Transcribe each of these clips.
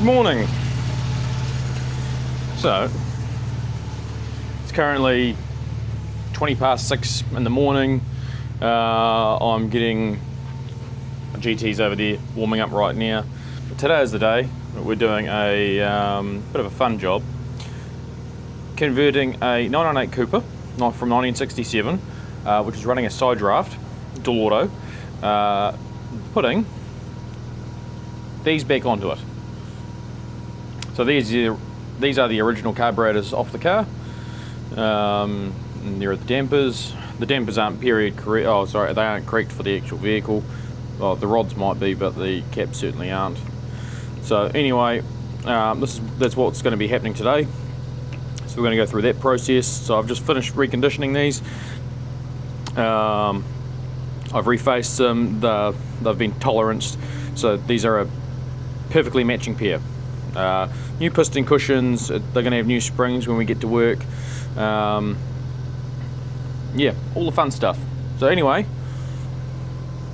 morning. So, it's currently 20 past 6 in the morning. I'm getting my GTs over there warming up right now. But today is the day that we're doing a bit of a fun job. Converting a 998 Cooper from 1967, which is running a side draft, Dellorto, putting these back onto it. So these are the original carburetors off the car. And there are the dampers. The dampers aren't period correct. Oh, sorry, they aren't correct for the actual vehicle. Well, the rods might be, but the caps certainly aren't. So anyway, that's what's going to be happening today. So we're going to go through that process. So I've just finished reconditioning these. I've refaced them. They've been toleranced. So these are a perfectly matching pair. New piston cushions. They're going to have new springs when we get to work. Yeah, all the fun stuff. So anyway,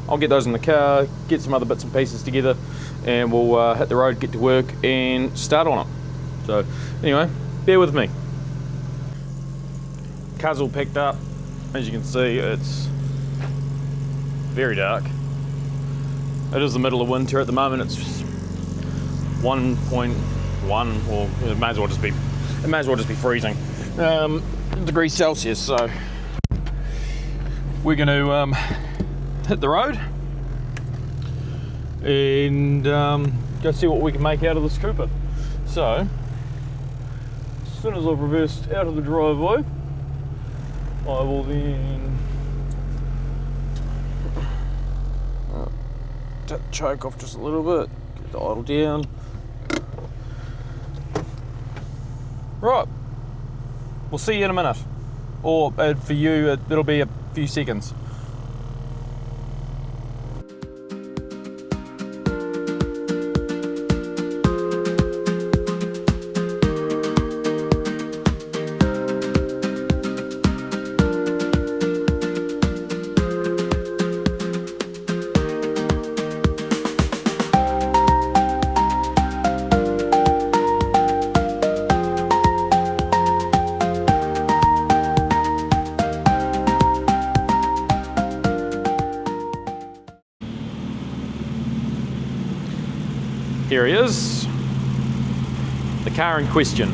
I'll get those in the car, get some other bits and pieces together, and we'll hit the road, get to work, and start on it. So anyway, bear with me. Car's all packed up. As you can see, it's very dark. It is the middle of winter at the moment. It's 1.1, or it may as well just be freezing degrees Celsius. So we're going to hit the road and go see what we can make out of this Cooper. So as soon as I've reversed out of the driveway, I will then choke off just a little bit, get the idle down. Right, we'll see you in a minute, or for you it'll be a few seconds. Here he is, the car in question.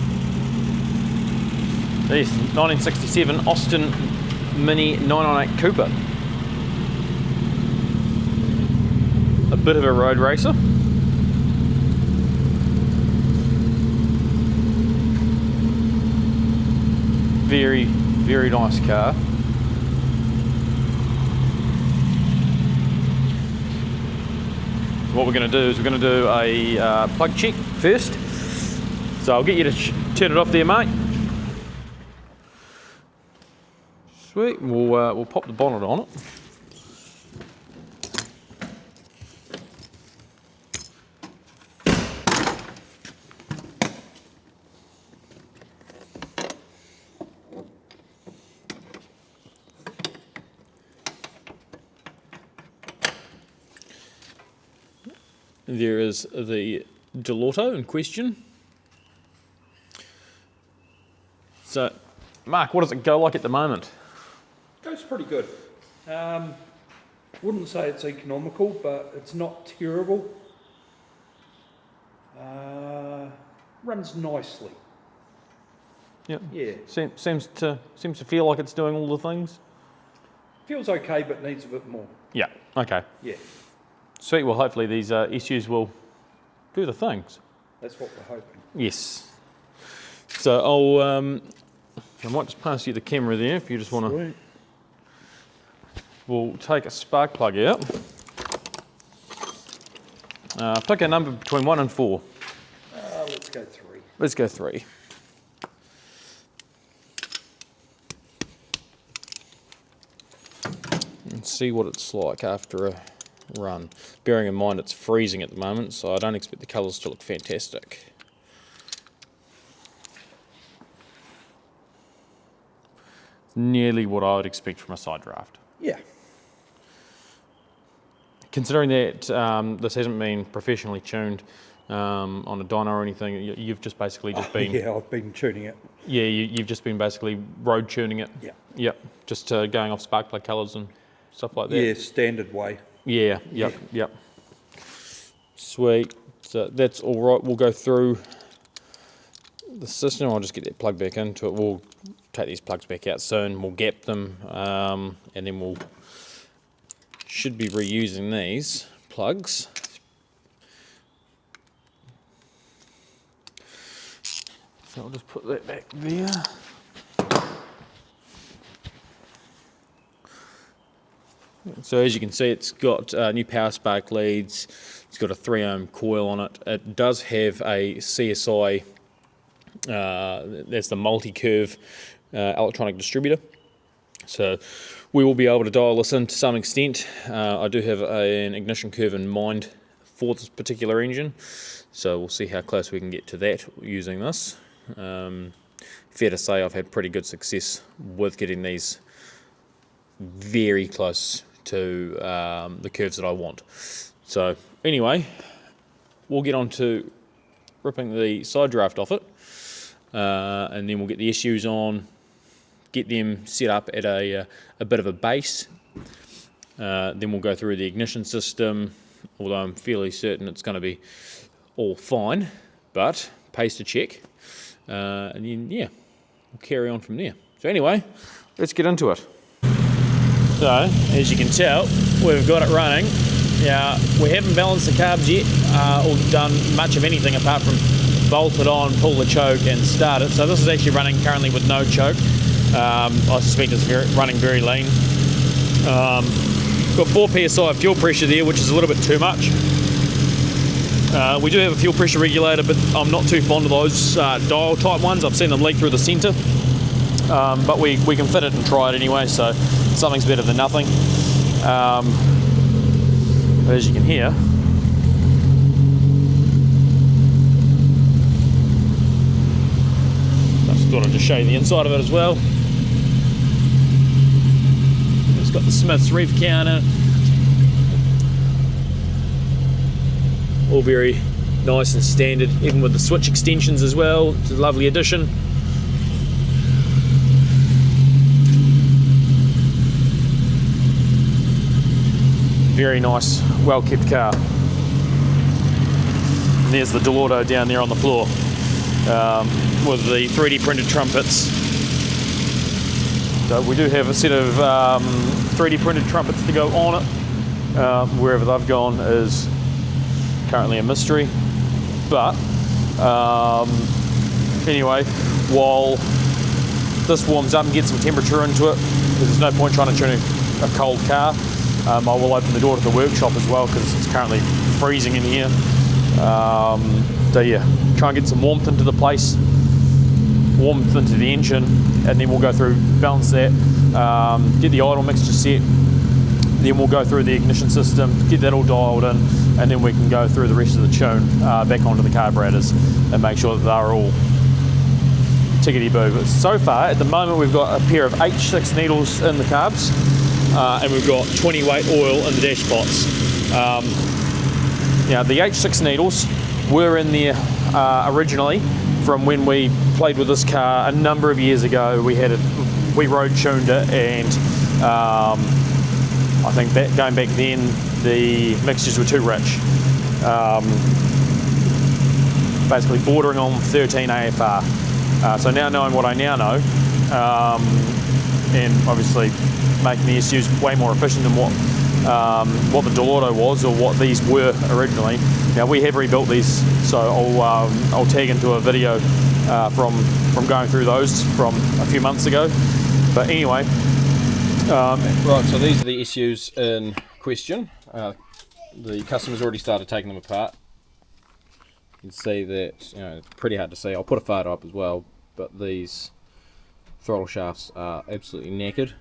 This 1967 Austin Mini 998 Cooper. A bit of a road racer. Very, very nice car. What we're going to do is we're going to do a plug check first. So I'll get you to turn it off there, mate. Sweet. We'll pop the bonnet on it. There is the Dellorto in question. So, Mark, what does it go like at the moment? It goes pretty good. Wouldn't say it's economical, but it's not terrible. Runs nicely. Yep. Yeah. Seems to feel like it's doing all the things. Feels okay, but needs a bit more. Yeah. Okay. Yeah. Sweet. Well, hopefully these issues will do the things. That's what we're hoping. Yes. So I might just pass you the camera there if you just want to. We'll take a spark plug out. Pick a number between 1 and 4. Let's go 3. Let's go 3. And see what it's like after a run. Bearing in mind it's freezing at the moment, so I don't expect the colours to look fantastic. Nearly what I would expect from a side draft. Yeah. Considering that this hasn't been professionally tuned, on a dyno or anything. You've just basically just been... Yeah, I've been tuning it. Yeah, you've just been basically road tuning it. Yeah. Yep, just going off spark plug colours and stuff like that. Yeah, standard way. Yeah, yep. Sweet. So that's all right. We'll go through the system. I'll just get that plug back into it. We'll take these plugs back out soon. We'll gap them, and then we'll should be reusing these plugs. So I'll just put that back there. So as you can see, it's got new power spark leads. It's got a 3 ohm coil on it. It does have a CSI, that's the multi-curve electronic distributor. So we will be able to dial this in to some extent. I do have an ignition curve in mind for this particular engine. So we'll see how close we can get to that using this. Fair to say I've had pretty good success with getting these very close to the curves that I want. So anyway, we'll get on to ripping the side draft off it, and then we'll get the issues on, get them set up at a bit of a base. Then we'll go through the ignition system, although I'm fairly certain it's going to be all fine, but pays to check. And then, yeah, we'll carry on from there. So anyway, let's get into it. So, as you can tell, we've got it running. Now, we haven't balanced the carbs yet, or done much of anything apart from bolt it on, pull the choke and start it. So this is actually running currently with no choke. I suspect it's running very lean. Got 4 psi of fuel pressure there, which is a little bit too much. We do have a fuel pressure regulator, but I'm not too fond of those dial type ones. I've seen them leak through the centre. But we can fit it and try it anyway, so something's better than nothing. But as you can hear, I just thought I'd just show you the inside of it as well. It's got the Smith's rev counter, all very nice and standard, even with the switch extensions as well. It's a lovely addition. Very nice, well kept car. And there's the Dellorto down there on the floor with the 3D printed trumpets. So we do have a set of 3D printed trumpets to go on it. Wherever they've gone is currently a mystery. But anyway, while this warms up and gets some temperature into it, there's no point trying to tune a cold car. I will open the door to the workshop as well because it's currently freezing in here. So yeah, try and get some warmth into the place, warmth into the engine, and then we'll go through, balance that, get the idle mixture set, then we'll go through the ignition system, get that all dialed in, and then we can go through the rest of the tune back onto the carburetors and make sure that they're all tickety-boo. But so far, at the moment, we've got a pair of H6 needles in the carbs. And we've got 20 weight oil in the dash pots. Now the H6 needles were in there originally from when we played with this car a number of years ago. We road tuned it, and I think going back then the mixtures were too rich, basically bordering on 13 AFR. So now knowing what I now know, and obviously making the SUs way more efficient than what the Dellorto was, or what these were originally. Now we have rebuilt these, so I'll tag into a video from going through those from a few months ago. But anyway, right. So these are the SUs in question. The customer's already started taking them apart. You can see that, it's pretty hard to see. I'll put a photo up as well. But these throttle shafts are absolutely knackered.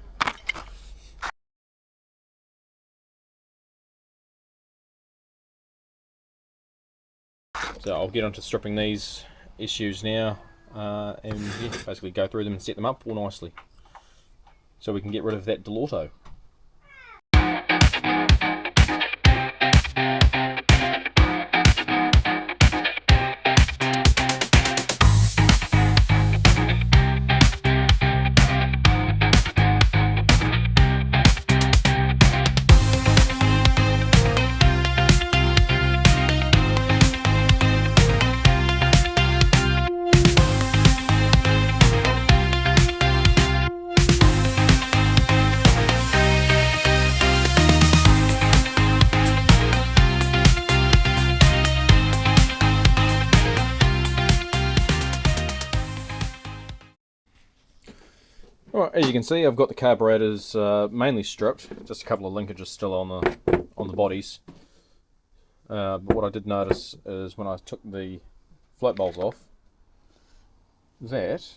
So I'll get onto stripping these SUs now, and yeah, basically go through them and set them up all nicely, so we can get rid of that Dellorto. as you can see, I've got the carburetors mainly stripped, just a couple of linkages still on the bodies. But what I did notice is when I took the float bowls off, that,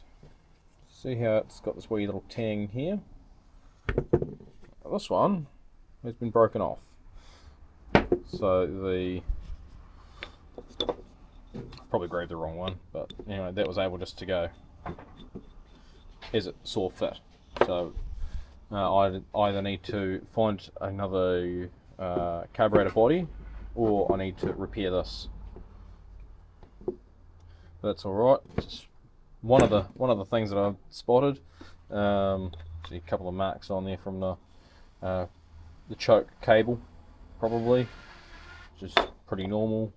see how it's got this wee little tang here? This one has been broken off. So probably grabbed the wrong one, but anyway, that was able just to go as it saw fit. So I either need to find another carburetor body, or I need to repair this. That's all right. Just one of the things that I've spotted. See a couple of marks on there from the choke cable, probably, which is pretty normal.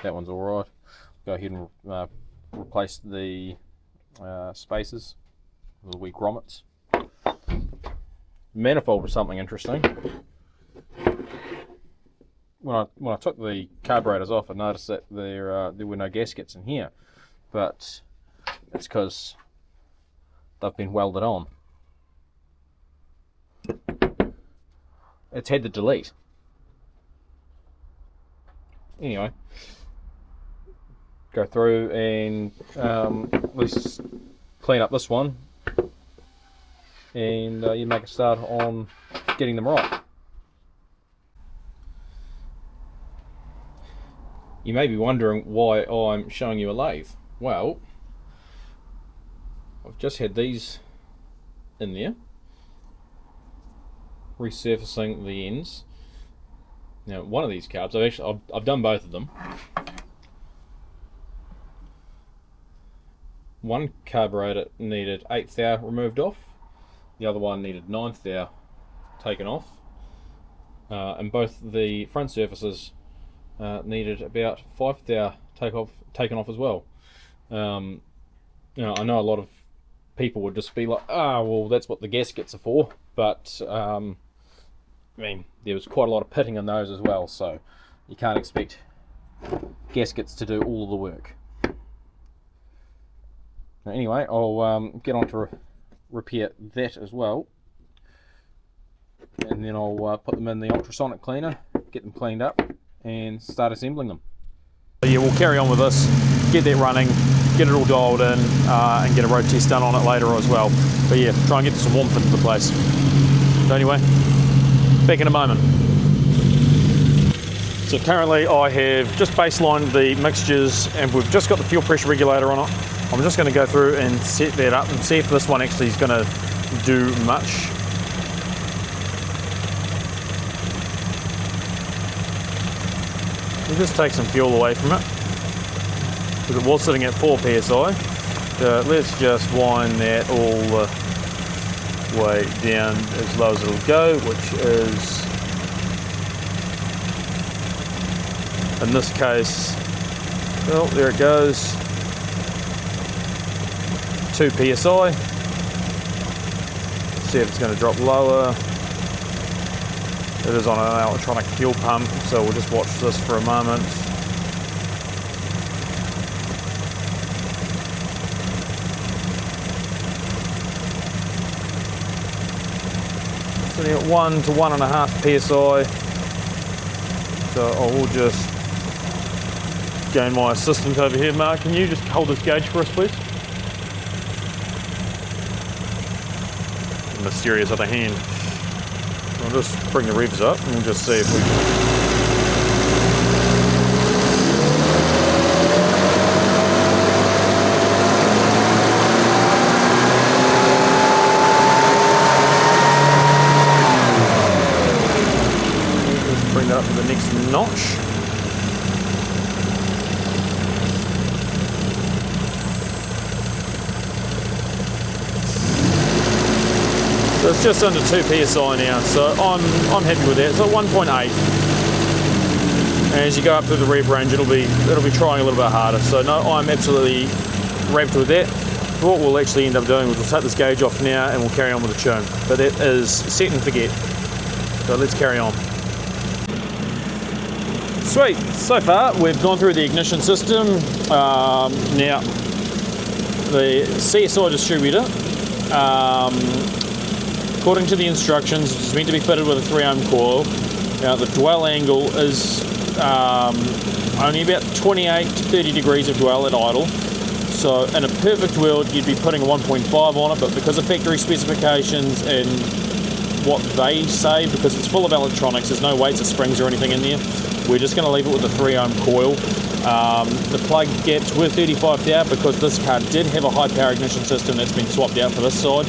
That one's all right. Go ahead and replace the spacers, the wee grommets. Manifold was something interesting. When I took the carburetors off, I noticed that there were no gaskets in here, but it's because they've been welded on. It's had to delete. Anyway, go through and let's clean up this one, and you make a start on getting them right. You may be wondering why I'm showing you a lathe. Well, I've just had these in there, resurfacing the ends. Now, one of these carbs, I've done both of them. One carburetor needed 1/8 thou removed off, the other one needed 1/9 thou taken off, and both the front surfaces needed about 5 thou taken off as well. I know a lot of people would just be like, well, that's what the gaskets are for, but I mean, there was quite a lot of pitting in those as well, so you can't expect gaskets to do all of the work. Now, anyway, I'll get on to repair that as well, and then I'll put them in the ultrasonic cleaner, get them cleaned up, and start assembling them. Yeah, we'll carry on with this, get that running, get it all dialed in, and get a road test done on it later as well. But yeah, try and get some warmth into the place. So anyway, back in a moment. So currently I have just baselined the mixtures, and we've just got the fuel pressure regulator on it. I'm just going to go through and set that up and see if this one actually is going to do much. We'll just take some fuel away from it, because it was sitting at 4 psi. So let's just wind that all the way down as low as it'll go, which is, in this case, well, there it goes, 2 psi. See if it's going to drop lower. It is on an electronic fuel pump, so we'll just watch this for a moment. Sitting at 1 to 1.5 psi. So I will just gain my assistant over here. Mark, can you just hold this gauge for us, please? Mysterious other hand. I'll just bring the revs up and we'll just see if we can. Just bring that up to the next notch. So it's just under 2 psi now, so I'm happy with that. So 1.8. And as you go up through the rev range, it'll be trying a little bit harder. So no, I'm absolutely ramped with that. What we'll actually end up doing is we'll take this gauge off now and we'll carry on with the tune. But that is set and forget. So let's carry on. Sweet. So far we've gone through the ignition system. Now the CSI distributor, according to the instructions, it's meant to be fitted with a 3 ohm coil. Now the dwell angle is only about 28 to 30 degrees of dwell at idle. So in a perfect world, you'd be putting a 1.5 on it, but because of factory specifications and what they say, because it's full of electronics, there's no weights or springs or anything in there, we're just going to leave it with a 3 ohm coil. The plug gaps were 35 thou because this car did have a high power ignition system that's been swapped out for this side,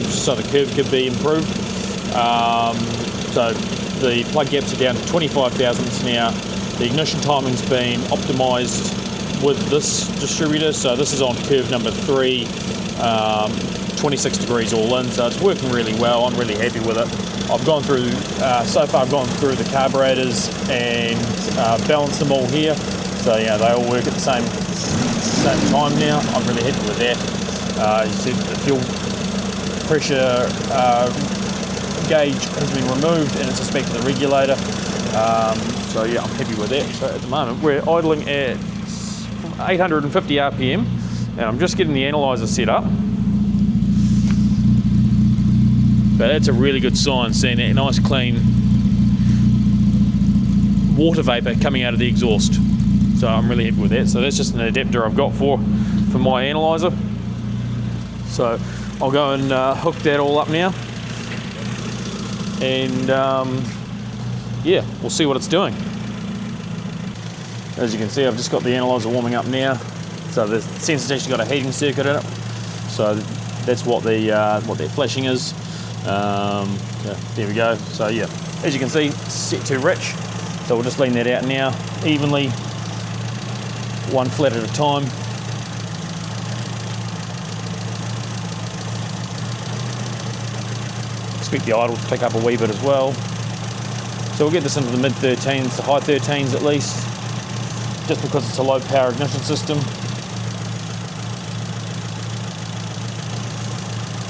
just so the curve could be improved. So the plug gaps are down to 25 thousandths now. The ignition timing's been optimized with this distributor, so this is on curve number 3, 26 degrees all in, so it's working really well. I'm really happy with it. I've gone through, so far I've gone through the carburetors and balanced them all here, so yeah, they all work at the same time now. I'm really happy with that. You see the fuel pressure gauge has been removed and it's a spec to the regulator, so yeah, I'm happy with that. So at the moment we're idling at 850 RPM and I'm just getting the analyzer set up. But that's a really good sign, seeing that nice clean water vapour coming out of the exhaust. So I'm really happy with that. So that's just an adapter I've got for my analyzer. So I'll go and hook that all up now. And yeah, we'll see what it's doing. As you can see, I've just got the analyzer warming up now. So the sensor's actually got a heating circuit in it. So that's what that flashing is. Yeah, there we go. So yeah, as you can see, it's set to rich. So we'll just lean that out now, evenly, one flat at a time. Expect the idle to pick up a wee bit as well. So we'll get this into the mid 13s, the high 13s at least, just because it's a low power ignition system.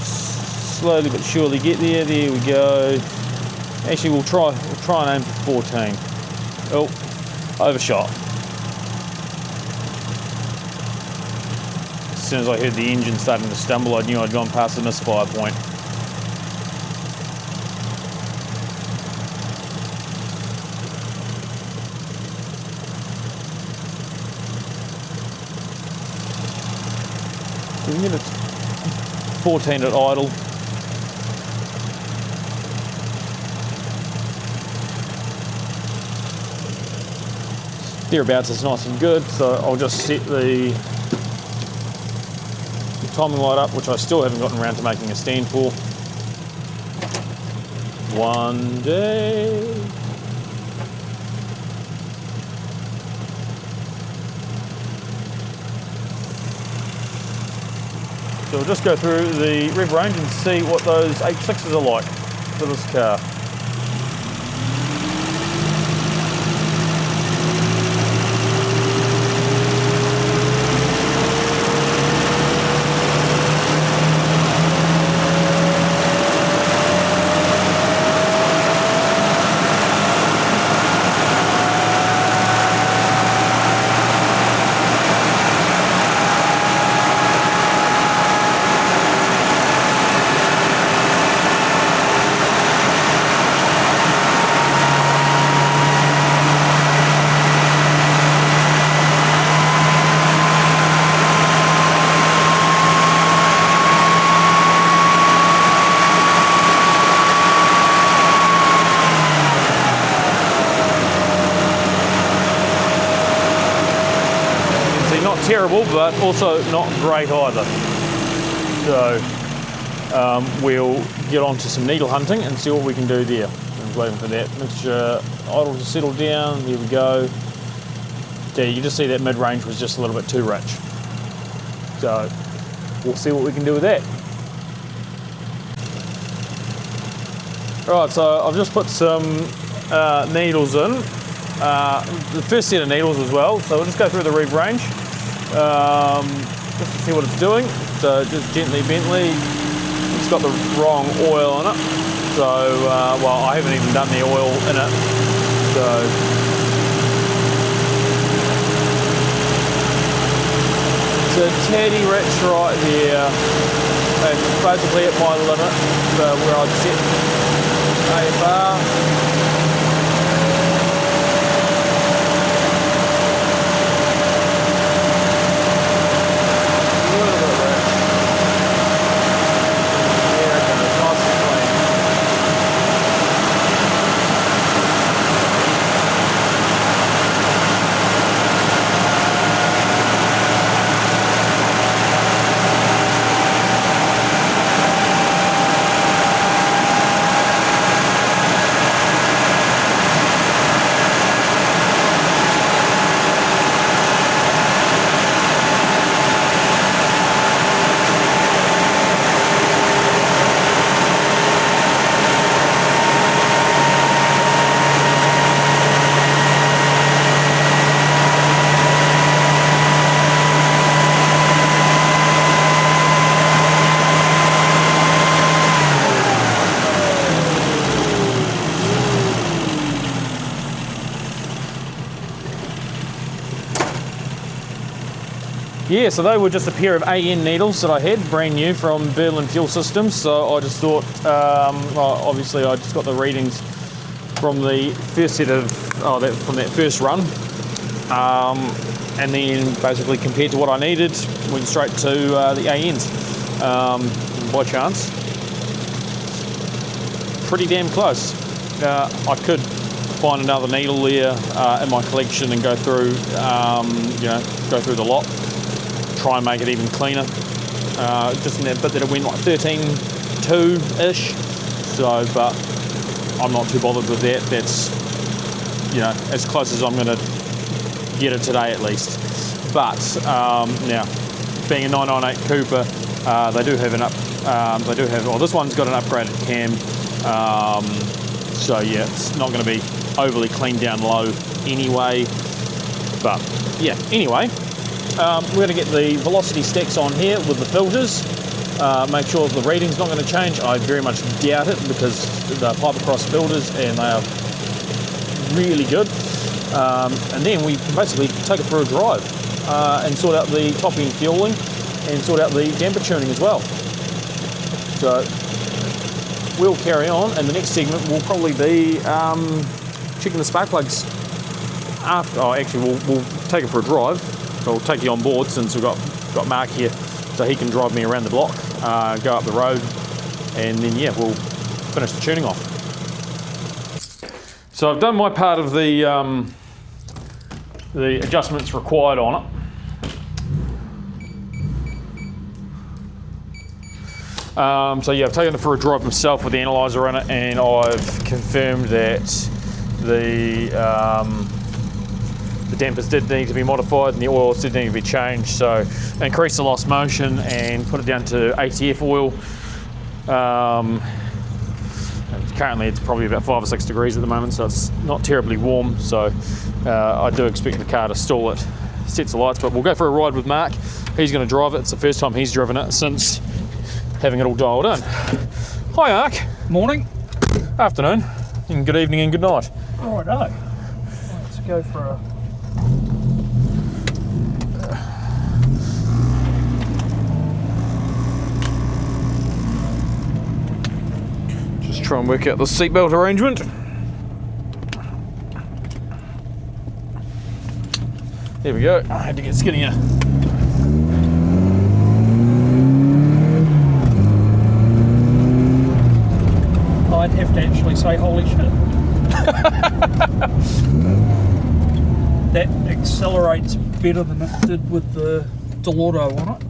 Slowly but surely get there. There we go. Actually, we'll try and aim for 14. Oh, overshot. As soon as I heard the engine starting to stumble, I knew I'd gone past the misfire point. So we can get it 14 at idle. Thereabouts is nice and good, so I'll just set the timing light up, which I still haven't gotten around to making a stand for. One day. So we'll just go through the rev range and see what those H6s are like for this car. Terrible, but also not great either. So we'll get on to some needle hunting and see what we can do there. I'm waiting for that mixture idle to settle down. There we go. So you can just see that mid-range was just a little bit too rich. So we'll see what we can do with that. Right, so I've just put some needles in. The first set of needles as well. So we'll just go through the rev range. Just to see what it's doing. So just gently Bentley, it's got the wrong oil on it, so well, I haven't even done the oil in it, so It's a teddy rich right here. It's basically at my limit for where I'd set a bar. Yeah, so they were just a pair of AN needles that I had, brand new from Berlin Fuel Systems. So I just thought, well, obviously I just got the readings from the first set of, from that first run. And then basically compared to what I needed, went straight to the ANs by chance. Pretty damn close. I could find another needle there in my collection and go through, go through the lot. Try and make it even cleaner. Just in that bit that it went like 13.2-ish. So, but I'm not too bothered with that. That's, as close as I'm going to get it today at least. But now, being a 998 Cooper, they do have this one's got an upgraded cam. So yeah, it's not going to be overly cleaned down low anyway. But yeah, anyway. We're going to get the velocity stacks on here with the filters, make sure the reading's not going to change. I very much doubt it because they're Pipercross filters and they are really good. And then we can basically take it for a drive and sort out the top end fueling and sort out the damper tuning as well. So we'll carry on, and the next segment will probably be checking the spark plugs. Actually we'll take it for a drive. I'll take you on board since we've got Mark here, so he can drive me around the block, go up the road, and then yeah, we'll finish the tuning off. So I've done my part of the adjustments required on it. So yeah, I've taken it for a drive myself with the analyzer in it, and I've confirmed that the dampers did need to be modified and the oils did need to be changed. So increase the lost motion and put it down to ATF oil. Currently it's probably about 5 or 6 degrees at the moment, so it's not terribly warm. So I do expect the car to stall at sets of lights, but we'll go for a ride with Mark. He's going to drive it. It's the first time he's driven it since having it all dialed in. Hi Mark. Morning. Afternoon. And good evening and good night. Righto. Let's go for a... Just try and work out the seatbelt arrangement. There we go. I had to get skinnier. I'd have to actually say holy shit. That accelerates better than it did with the Dellorto on it.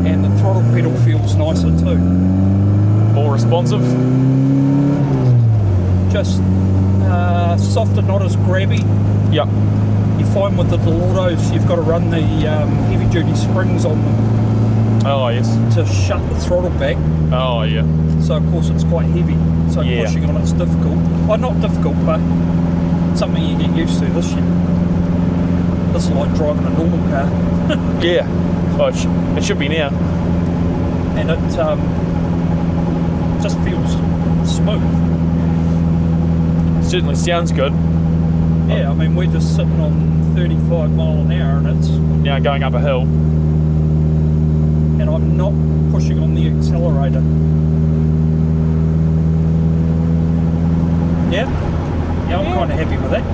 And the throttle pedal feels nicer too. More responsive? Just softer, not as grabby. Yep. You find with the Dellortos you've got to run the heavy duty springs on them. Oh yes. To shut the throttle back. Oh yeah. So of course it's quite heavy. So yeah. Pushing on it's difficult. Well, not difficult, but something you get used to this year. This is like driving a normal car. Yeah. Oh, it should be now. And it just feels smooth. Certainly sounds good. Yeah, I mean, we're just sitting on 35 mile an hour and it's, Now going up a hill. and I'm not pushing on the accelerator. Yeah, I'm kind of happy with that.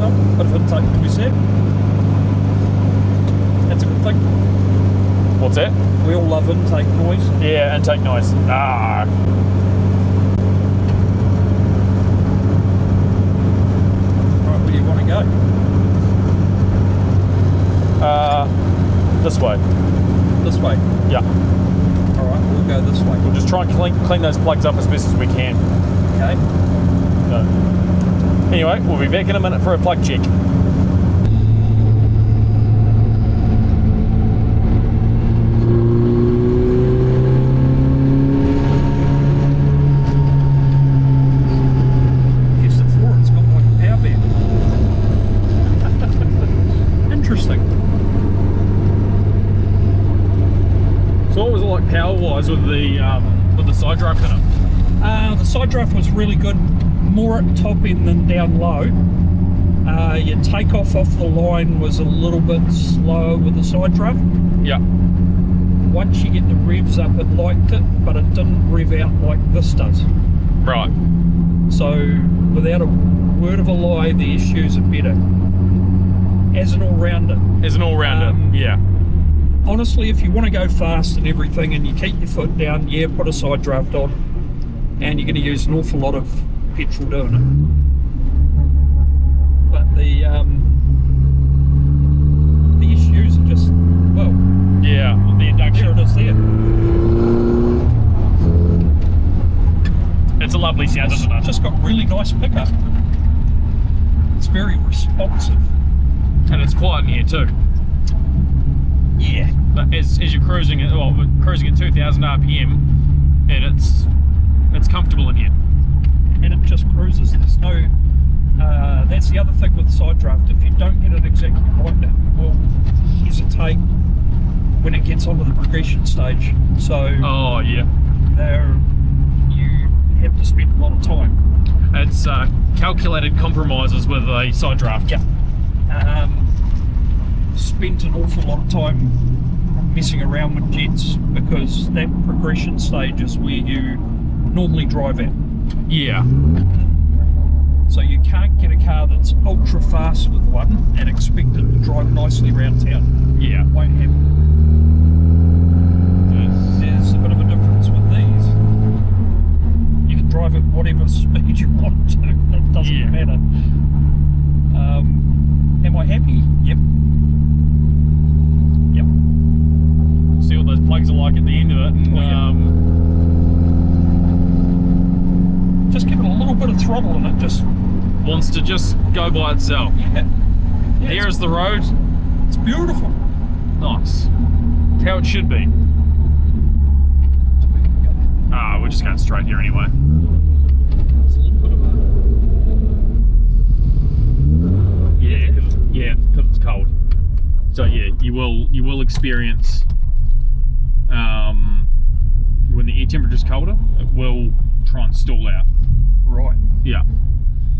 Oh, bit of intake to be said. That's a good thing. What's that? We all love intake noise. Yeah, intake noise. Ah. Right, where do you want to go? This way. This way. Yeah. Alright, we'll go this way. We'll just try and clean those plugs up as best as we can. Okay. So, anyway, we'll be back in a minute for a plug check. Here's the floor, it's got like a power band. Interesting. So what was it like power-wise with the side drive in it? The side draft was really good, more at top end than down low. Your takeoff off the line was a little bit slower with the side draft. Yeah. Once you get the revs up, it liked it, but it didn't rev out like this does. Right. So, without a word of a lie, the SUs are better. As an all-rounder. As an all-rounder, yeah. Honestly, if you want to go fast and everything and you keep your foot down, yeah, put a side draft on. And you're going to use an awful lot of petrol doing it. But the SUs are just, well, Yeah, the induction. there it is there. It's a lovely sound, isn't it? It's just got really nice pickup. It's very responsive. And it's quiet in here too. Yeah. But as you're cruising at 2,000 RPM, and it's comfortable in here. And it just cruises. There's no, that's the other thing with side draft. If you don't get it exactly right, it will hesitate when it gets onto the progression stage. So Oh yeah. you have to spend a lot of time. It's calculated compromises with a side draft. Yeah. Spent an awful lot of time messing around with jets because that progression stage is where you normally drive at. Yeah. So you can't get a car that's ultra fast with one and expect it to drive nicely around town. Yeah. Won't happen. There's a bit of a difference with these. You can drive at whatever speed you want to. It doesn't matter. Am I happy? Yep. Yep. See what those plugs are like at the end of it. And, just give it a little bit of throttle and it just wants to just go by itself. yeah, Here is the road. it's beautiful. Nice. How it should be. Ah, we're just going straight here anyway. It's a little bit of a Yeah, because it's cold. So yeah, you will experience when the air temperature is colder, it will try and stall out. right. Yeah,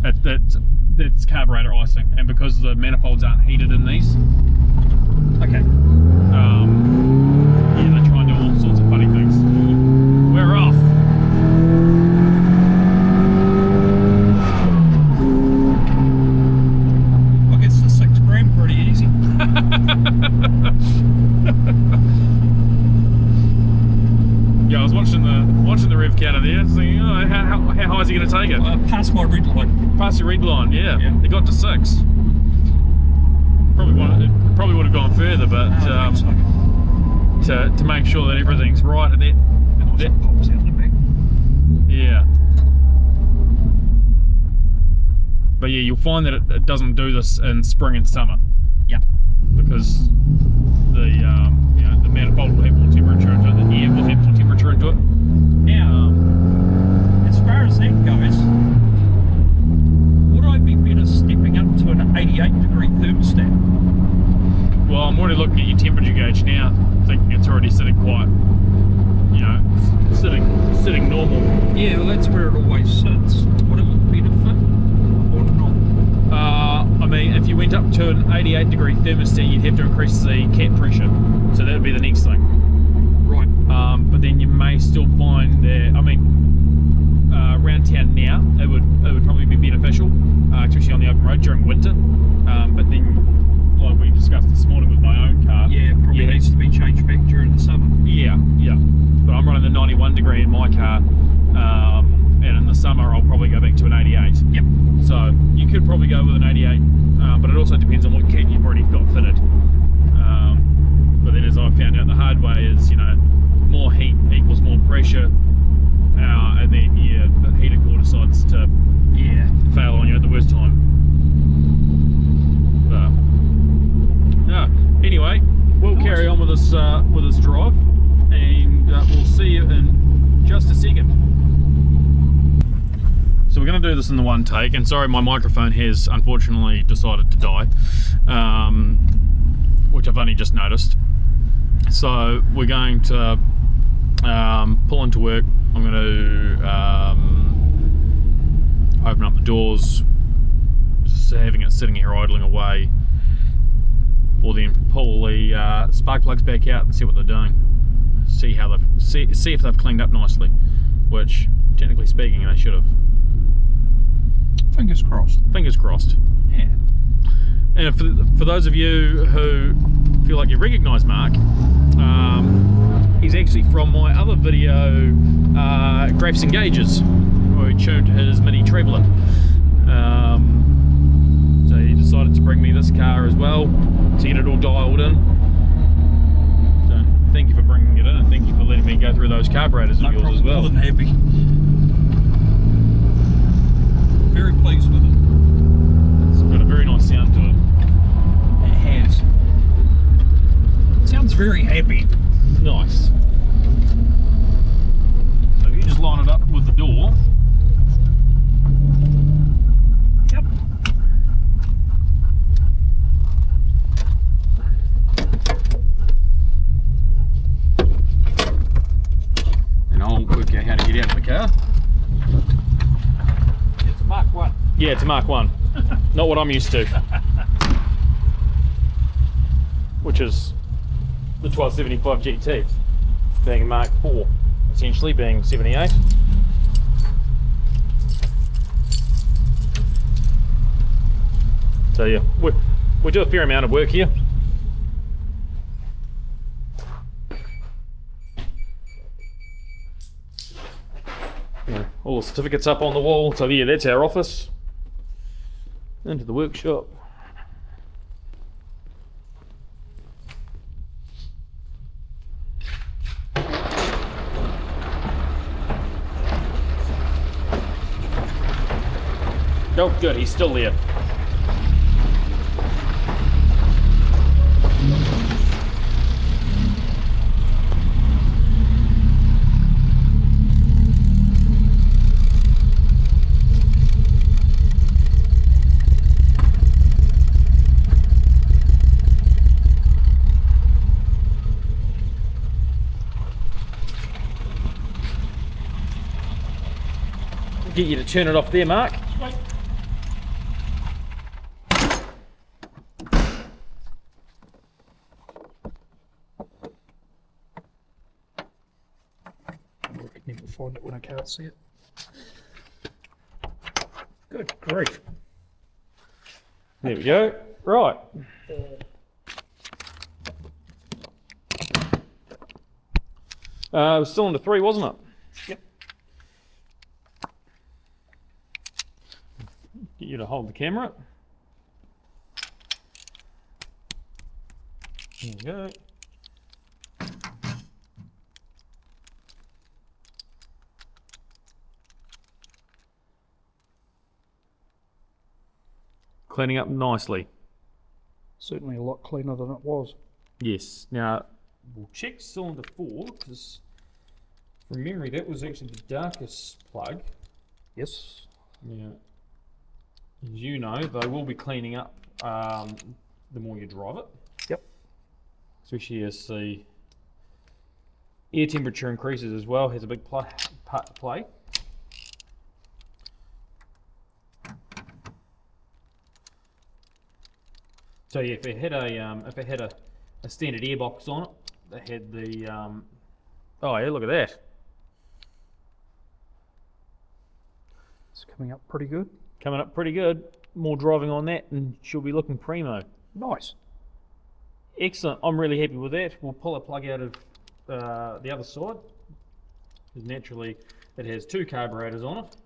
that's carburetor icing, and because the manifolds aren't heated in these, Okay. yeah, they try and do all sorts of funny things. We're off. I guess the 6 gram pretty easy. Yeah, I was watching the rev counter there, thinking, oh, how high is he going to take it? Past my red light. Past your red line, yeah. Yeah. It got to 6. Probably would have gone further, but I think so. to make sure that everything's right at that. And also pops out the back. Yeah. But yeah, you'll find that it doesn't do this in spring and summer Yeah. because the the manifold will have more temperature into it, the air will have more temperature into it. Now, as far as that goes, would I be better stepping up to an 88 degree thermostat? Well, I'm already looking at your temperature gauge now, thinking it's already sitting quite, you know, sitting normal. Yeah, well, that's where it always sits. Would it benefit or not? I mean, if you went up to an 88 degree thermostat, you'd have to increase the cap pressure. So that would be the next thing. Right. But then you may still find that, I mean, around town now, it would probably be beneficial, especially on the open road during winter. But then, like we discussed this morning with my own car, Yeah, it probably needs to be changed back during the summer. yeah. But I'm running the 91 degree in my car, and in the summer I'll probably go back to an 88. Yep. So you could probably go with an 88, but it also depends on what kit you've already got fitted. But then, as I found out the hard way, is, you know, more heat equals more pressure, and then yeah, the heater core decides to fail on you at the worst time. Anyway, we'll carry on with this drive, and we'll see you in just a second. So we're going to do this in the one take, and sorry, my microphone has unfortunately decided to die, which I've only just noticed. So we're going to pull into work. I'm going to open up the doors, just having it sitting here idling away. Or then pull the spark plugs back out and see what they're doing. See how see if they've cleaned up nicely, which, technically speaking, they should have. Fingers crossed. Fingers crossed. Yeah. And for those of you who feel like you recognise Mark, he's actually from my other video, Grapes and Gauges, where he tuned his Mini Traveller. So he decided to bring me this car as well, to get it all dialed in. So thank you for bringing it in, and thank you for letting me go through those carburetors of yours as well. More than happy. Very pleased with it. It's got a very nice sound to it. It has. It sounds very happy. Nice. So if you just line it up with the door. Yep. And I'll work out how to get out of the car. It's a Mark 1. Yeah, it's a Mark 1. Not what I'm used to. Which is the 1275 GT, being a Mark 4, essentially being 78. So yeah, we do a fair amount of work here. Yeah, all the certificates up on the wall. So yeah, that's our office. Into the workshop. Oh, good, he's still there. Get you to turn it off there, Mark. Sweet. I can never find it when I can't see it. Good grief. There we go. Right. It was still into 3, wasn't it? Yep. Get you to hold the camera. There you go. Cleaning up nicely. Certainly a lot cleaner than it was. Yes. Now we'll check cylinder 4 because from memory that was actually the darkest plug. Yes. Now, as you know, they will be cleaning up the more you drive it. Yep. especially as the air temperature increases as well, has a big part to play. So yeah, if it had a standard airbox on it that had the oh yeah, look at that. It's coming up pretty good. Coming up pretty good. More driving on that and she'll be looking primo. Nice. Excellent. I'm really happy with that. We'll pull a plug out of the other side, because naturally it has 2 carburetors on it.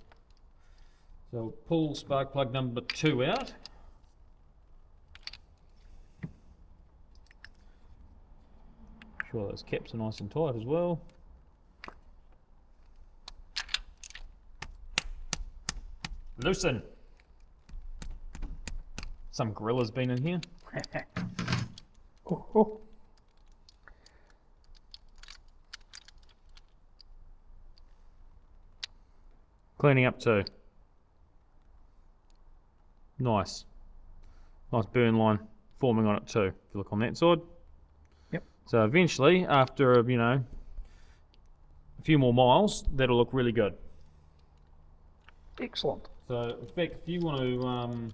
So we'll pull spark plug number 2 out. Sure those caps are nice and tight as well. Loosen. Some gorilla's been in here. Oh, oh. Cleaning up too. Nice. Nice burn line forming on it too, if you look on that side. Yep. So eventually, after, you know, a few more miles, that'll look really good. Excellent. So in fact, if you want to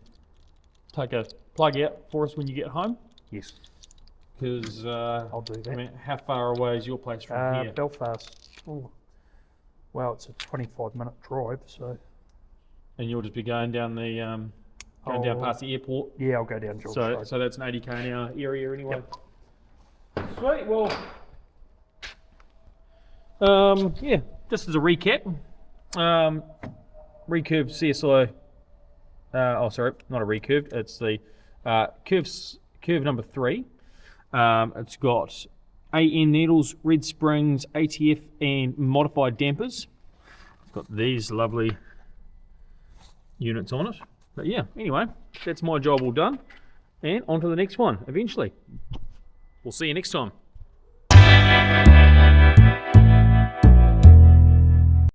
take a plug out for us when you get home. Yes. Because I'll do that. I mean, how far away is your place from here? Belfast. Oh. Well, it's a 25-minute drive, so. And you'll just be going down the down past the airport. Yeah, I'll go down George Road. So that's an 80k an hour area anyway. Yep. Sweet. Well, yeah. Just as a recap, recurved CSI. Oh, sorry, not a recurved. It's the curve number 3. It's got AN needles, red springs, ATF, and modified dampers. It's got these lovely units on it. But yeah, anyway, that's my job all done. And on to the next one eventually. We'll see you next time.